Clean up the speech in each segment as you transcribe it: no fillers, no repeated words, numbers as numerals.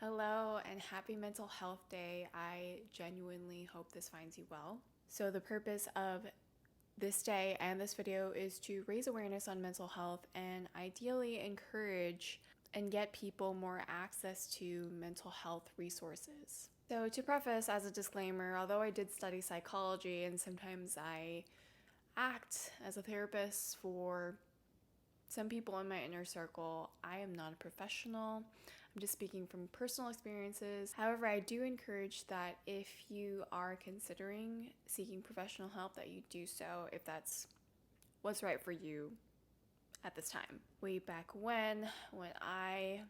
Hello and happy Mental Health Day. I genuinely hope this finds you well. So, the purpose of this day and this video is to raise awareness on mental health and ideally encourage and get people more access to mental health resources. So, to preface, as a disclaimer, although I did study psychology and sometimes I act as a therapist for some people in my inner circle, I am not a professional. I'm just speaking from personal experiences. However, I do encourage that if you are considering seeking professional help, that you do so if that's what's right for you at this time. Way back when I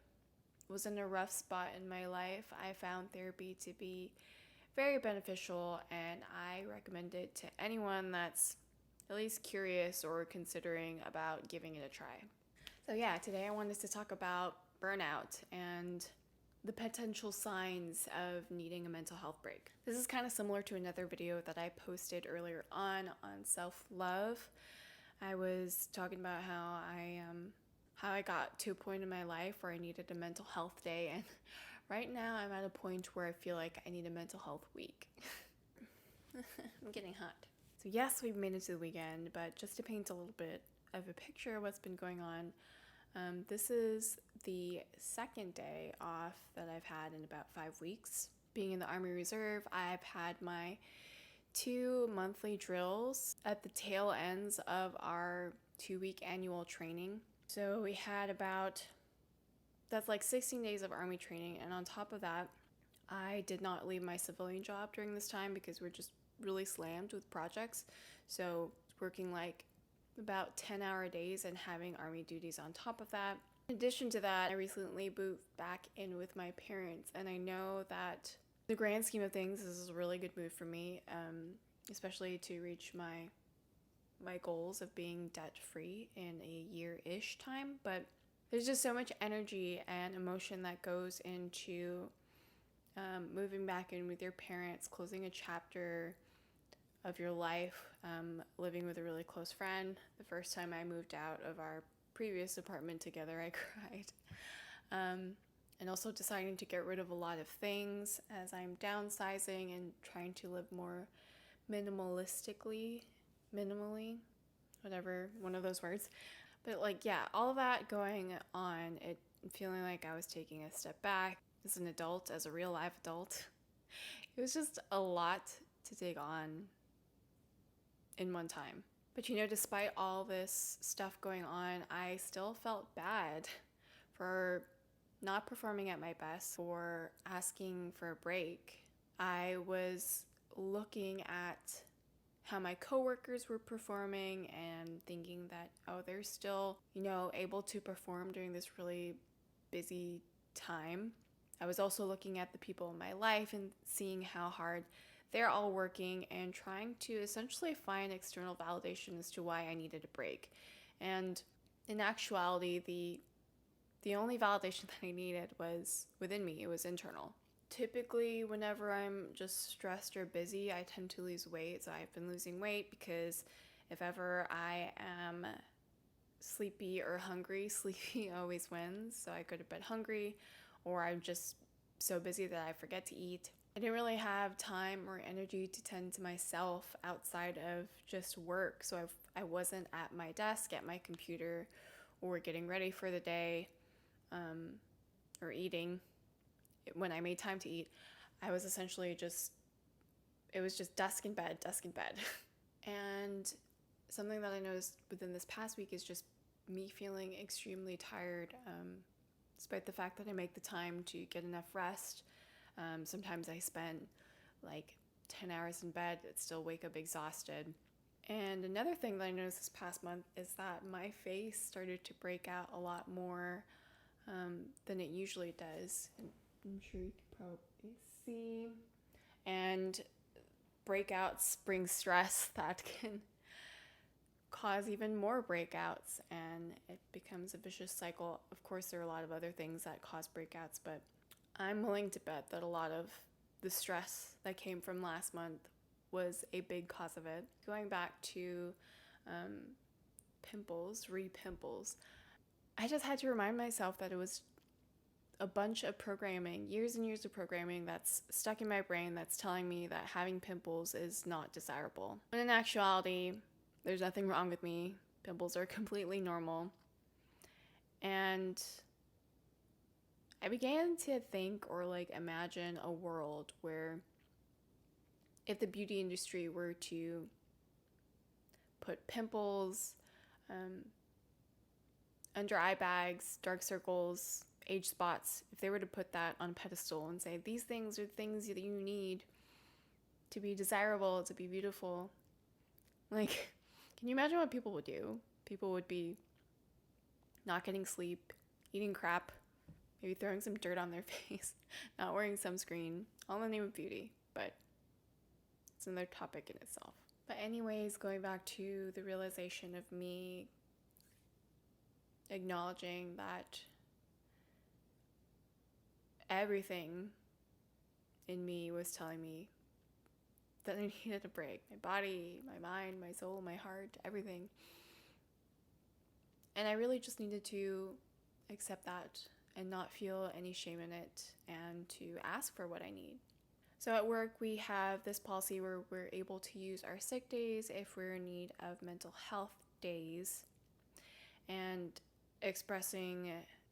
was in a rough spot in my life, I found therapy to be very beneficial, and I recommend it to anyone that's at least curious or considering about giving it a try. So yeah, today I wanted to talk about burnout and the potential signs of needing a mental health break. This is kind of similar to another video that I posted earlier on self-love. I was talking about how I got to a point in my life where I needed a mental health day, and right now I'm at a point where I feel like I need a mental health week. I'm getting hot. So yes, we've made it to the weekend, but just to paint a little bit of a picture of what's been going on, this is the second day off that I've had in about 5 weeks. Being in the Army Reserve, I've had my 2 monthly drills at the tail ends of our 2-week annual training. So we had that's like 16 days of Army training, and on top of that, I did not leave my civilian job during this time because we're just really slammed with projects. So working like about 10-hour days and having Army duties on top of that. In addition to that, I recently moved back in with my parents, and I know that the grand scheme of things, this is a really good move for me, especially to reach my goals of being debt-free in a year-ish time. But there's just so much energy and emotion that goes into moving back in with your parents, closing a chapter of your life, living with a really close friend. The first time I moved out of our previous apartment together, I cried. And also deciding to get rid of a lot of things as I'm downsizing and trying to live more minimally, whatever, one of those words. But all of that going on, it feeling like I was taking a step back as an adult, as a real life adult. It was just a lot to take on in one time. But despite all this stuff going on, I still felt bad for not performing at my best, for asking for a break. I was looking at how my coworkers were performing and thinking that, oh, they're still, able to perform during this really busy time. I was also looking at the people in my life and seeing how hard they're all working and trying to essentially find external validation as to why I needed a break. And in actuality, the only validation that I needed was within me. It was internal. Typically, whenever I'm just stressed or busy, I tend to lose weight. So I've been losing weight because if ever I am sleepy or hungry, sleepy always wins. So I go to bed hungry, or I'm just so busy that I forget to eat. I didn't really have time or energy to tend to myself outside of just work. So I wasn't at my desk, at my computer, or getting ready for the day, or eating. When I made time to eat, I was essentially it was just desk in bed. And something that I noticed within this past week is just me feeling extremely tired, despite the fact that I make the time to get enough rest. Sometimes I spend like 10 hours in bed and still wake up exhausted. And another thing that I noticed this past month is that my face started to break out a lot more than it usually does. And I'm sure you can probably see. And breakouts bring stress that can cause even more breakouts, and it becomes a vicious cycle. Of course, there are a lot of other things that cause breakouts, but I'm willing to bet that a lot of the stress that came from last month was a big cause of it. Going back to pimples, re-pimples, I just had to remind myself that it was a bunch of programming, years and years of programming that's stuck in my brain that's telling me that having pimples is not desirable. When in actuality, there's nothing wrong with me. Pimples are completely normal. And I began to think or like imagine a world where if the beauty industry were to put pimples, under eye bags, dark circles, age spots, if they were to put that on a pedestal and say, these things are things that you need to be desirable, to be beautiful, like, can you imagine what people would do? People would be not getting sleep, eating crap, maybe throwing some dirt on their face, not wearing sunscreen, all in the name of beauty, but it's another topic in itself. But anyways, going back to the realization of me acknowledging that everything in me was telling me that I needed a break. My body, my mind, my soul, my heart, everything. And I really just needed to accept that and not feel any shame in it and to ask for what I need. So at work, we have this policy where we're able to use our sick days if we're in need of mental health days. And expressing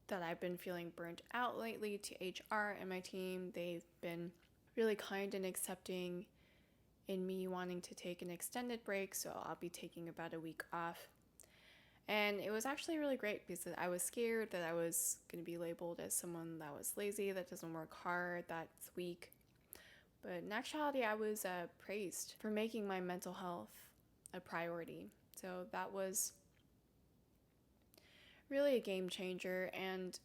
that I've been feeling burnt out lately to HR and my team, they've been really kind and accepting in me wanting to take an extended break, so I'll be taking about a week off. And it was actually really great because I was scared that I was going to be labeled as someone that was lazy, that doesn't work hard, that's weak. But in actuality, I was praised for making my mental health a priority. So that was really a game changer. And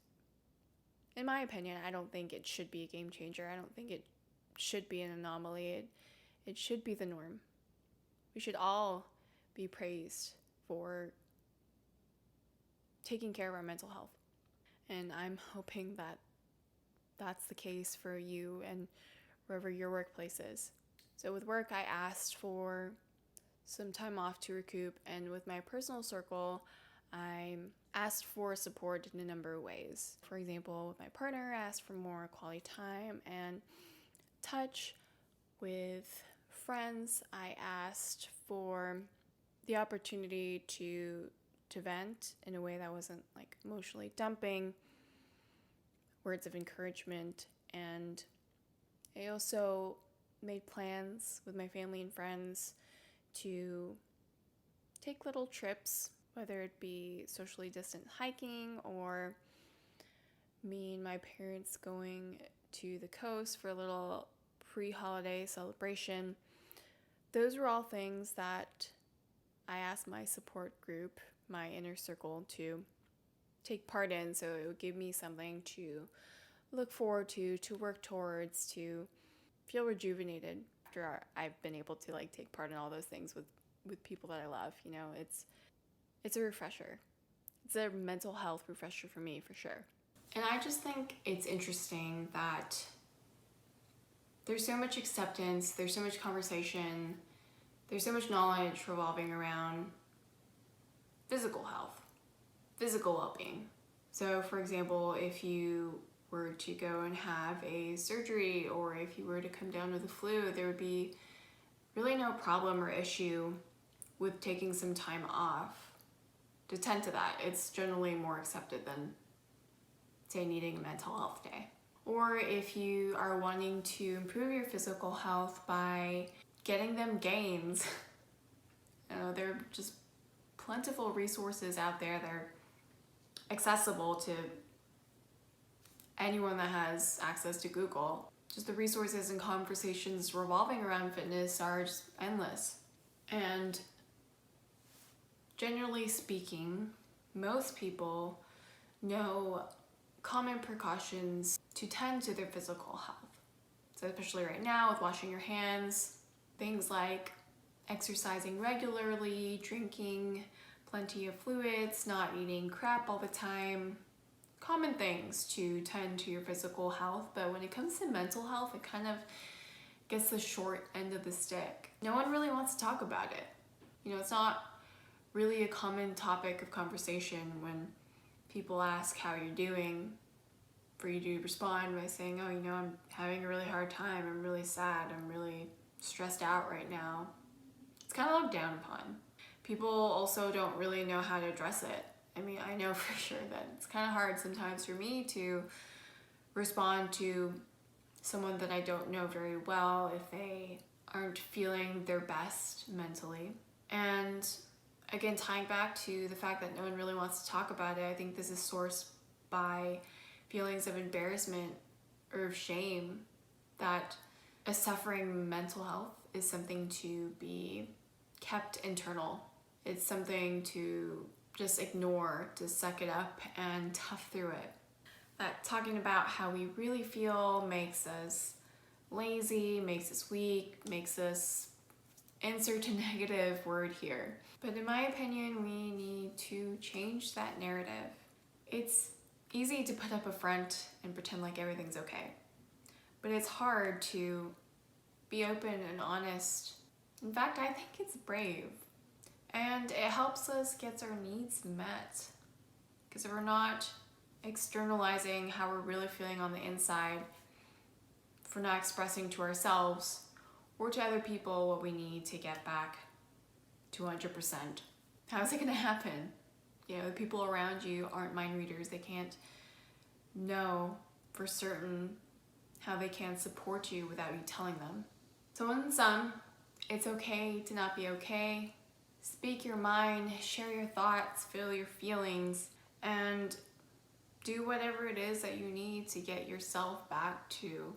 in my opinion, I don't think it should be a game changer. I don't think it should be an anomaly. It should be the norm. We should all be praised for taking care of our mental health. And I'm hoping that that's the case for you and wherever your workplace is. So with work, I asked for some time off to recoup, and with my personal circle, I asked for support in a number of ways. For example, with my partner, I asked for more quality time and touch. With friends, I asked for the opportunity to vent in a way that wasn't like emotionally dumping, words of encouragement, and I also made plans with my family and friends to take little trips, whether it be socially distant hiking or me and my parents going to the coast for a little pre-holiday celebration. Those were all things that I asked my support group, my inner circle, to take part in, so it would give me something to look forward to work towards, to feel rejuvenated after I've been able to like take part in all those things with people that I love. You know, it's a refresher. It's a mental health refresher for me, for sure. And I just think it's interesting that there's so much acceptance, there's so much conversation, there's so much knowledge revolving around physical health, physical well-being. So for example, if you were to go and have a surgery, or if you were to come down with the flu, there would be really no problem or issue with taking some time off to tend to that. It's generally more accepted than, say, needing a mental health day. Or if you are wanting to improve your physical health by getting them gains, there are just plentiful resources out there that are accessible to anyone that has access to Google. Just the resources and conversations revolving around fitness are just endless. And generally speaking, most people know common precautions to tend to their physical health. So especially right now with washing your hands, things like exercising regularly, drinking plenty of fluids, not eating crap all the time, common things to tend to your physical health. But when it comes to mental health, it kind of gets the short end of the stick. No one really wants to talk about it. It's not really a common topic of conversation when people ask how you're doing. for you to respond by saying, oh, you know, I'm having a really hard time, I'm really sad, I'm really stressed out right now, it's kind of looked down upon. People also don't really know how to address it. I mean, I know for sure that it's kind of hard sometimes for me to respond to someone that I don't know very well if they aren't feeling their best mentally. And again, tying back to the fact that no one really wants to talk about it, I think this is sourced by feelings of embarrassment or of shame that a suffering mental health is something to be kept internal. It's something to just ignore, to suck it up and tough through it. That talking about how we really feel makes us lazy, makes us weak, makes us insert a negative word here. But in my opinion, we need to change that narrative. It's easy to put up a front and pretend like everything's okay. But it's hard to be open and honest. In fact, I think it's brave. And it helps us get our needs met. Because if we're not externalizing how we're really feeling on the inside, if we're not expressing to ourselves or to other people what we need to get back to 100%, how is it going to happen? You know, the people around you aren't mind readers. They can't know for certain how they can support you without you telling them. So in sum, it's okay to not be okay. Speak your mind, share your thoughts, feel your feelings, and do whatever it is that you need to get yourself back to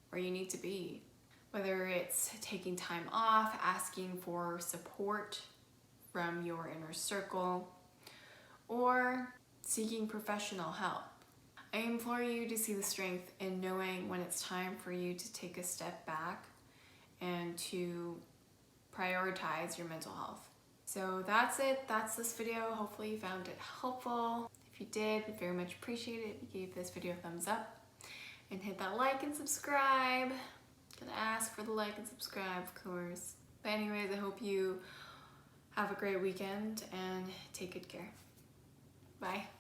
where you need to be. Whether it's taking time off, asking for support from your inner circle, or seeking professional help. I implore you to see the strength in knowing when it's time for you to take a step back and to prioritize your mental health. So that's it. That's this video. Hopefully you found it helpful. If you did, I'd very much appreciate it if you gave this video a thumbs up and hit that like and subscribe. Gonna ask for the like and subscribe, of course. But anyways, I hope you have a great weekend and take good care. Bye.